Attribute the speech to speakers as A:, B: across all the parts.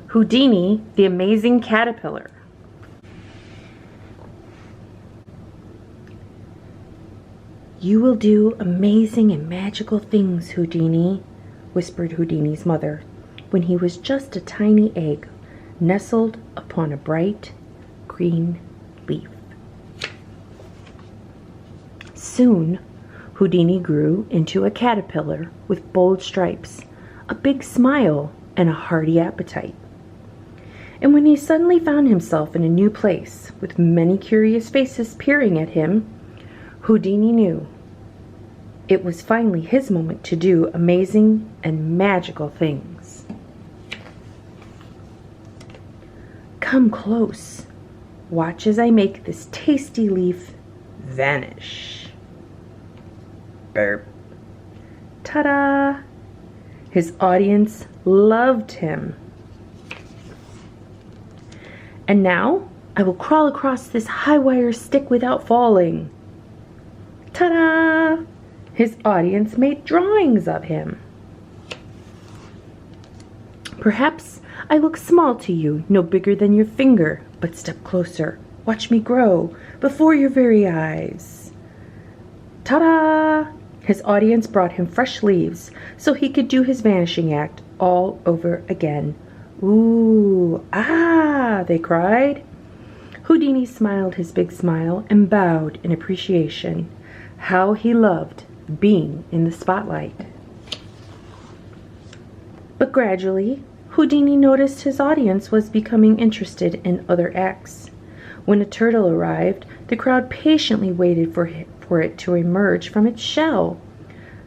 A: Houdini, the Amazing Caterpillar. "You will do amazing and magical things, Houdini," whispered Houdini's mother, when he was just a tiny egg nestled upon a bright green leaf. Soon, Houdini grew into a caterpillar with bold stripes, a big smile, and a hearty appetite. And when he suddenly found himself in a new place, with many curious faces peering at him, Houdini knew it was finally his moment to do amazing and magical things. "Come close. Watch as I make this tasty leaf vanish." Burp. Ta-da! His audience loved him. "And now I will crawl across this high wire stick without falling." Ta-da! His audience made drawings of him. "Perhaps I look small to you, no bigger than your finger, but step closer. Watch me grow before your very eyes." Ta-da! His audience brought him fresh leaves so he could do his vanishing act all over again. "Ooh, ah," they cried. Houdini smiled his big smile and bowed in appreciation. How he loved being in the spotlight. But gradually, Houdini noticed his audience was becoming interested in other acts. When a turtle arrived, the crowd patiently waited for it to emerge from its shell.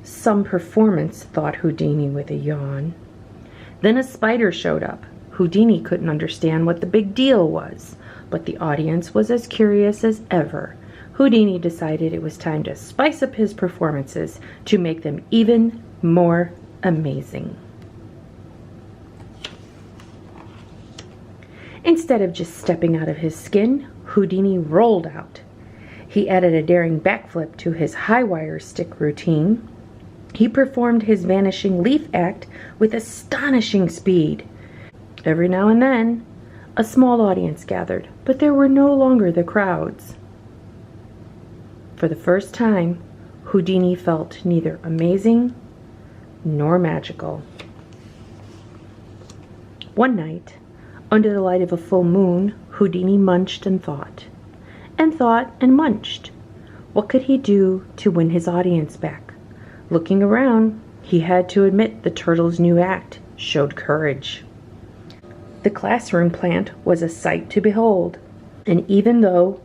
A: "Some performance," thought Houdini with a yawn. Then a spider showed up. Houdini couldn't understand what the big deal was, but the audience was as curious as ever. Houdini decided it was time to spice up his performances to make them even more amazing. Instead of just stepping out of his skin, Houdini rolled out. He added a daring backflip to his high wire stick routine. He performed his vanishing leaf act with astonishing speed. Every now and then, a small audience gathered, but there were no longer the crowds. For the first time, Houdini felt neither amazing nor magical. One night, under the light of a full moon, Houdini munched and thought and munched. What could he do to win his audience back? Looking around, he had to admit the turtle's new act showed courage. The classroom plant was a sight to behold, and even though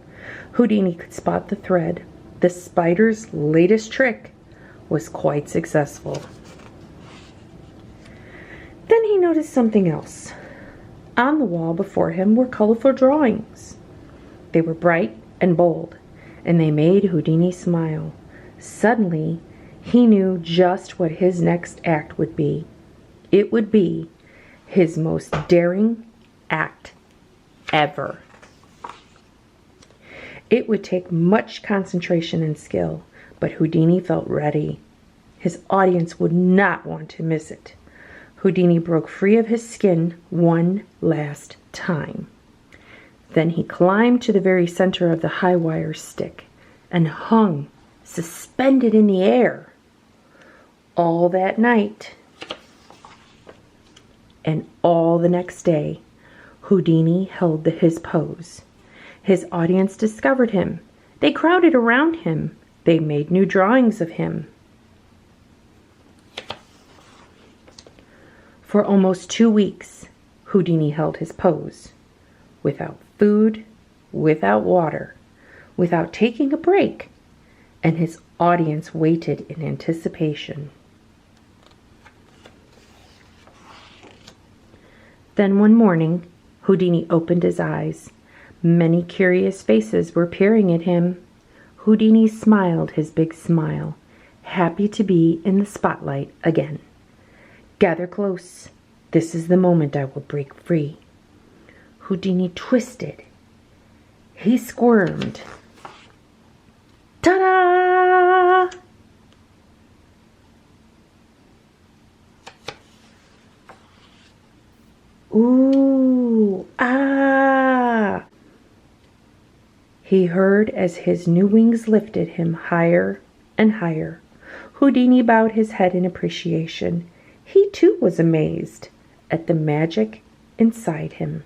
A: Houdini could spot the thread, the spider's latest trick was quite successful. Then he noticed something else. On the wall before him were colorful drawings. They were bright and bold, and they made Houdini smile. Suddenly, he knew just what his next act would be. It would be his most daring act ever. It would take much concentration and skill, but Houdini felt ready. His audience would not want to miss it. Houdini broke free of his skin one last time. Then he climbed to the very center of the high wire stick and hung suspended in the air. All that night and all the next day, Houdini held his pose. His audience discovered him. They crowded around him. They made new drawings of him. For almost 2 weeks, Houdini held his pose, without food, without water, without taking a break, and his audience waited in anticipation. Then one morning, Houdini opened his eyes. Many curious faces were peering at him. Houdini smiled his big smile, happy to be in the spotlight again. "Gather close. This is the moment I will break free." Houdini twisted. He squirmed. Ta-da! Ooh. Ah! He heard as his new wings lifted him higher and higher. Houdini bowed his head in appreciation. He too was amazed at the magic inside him.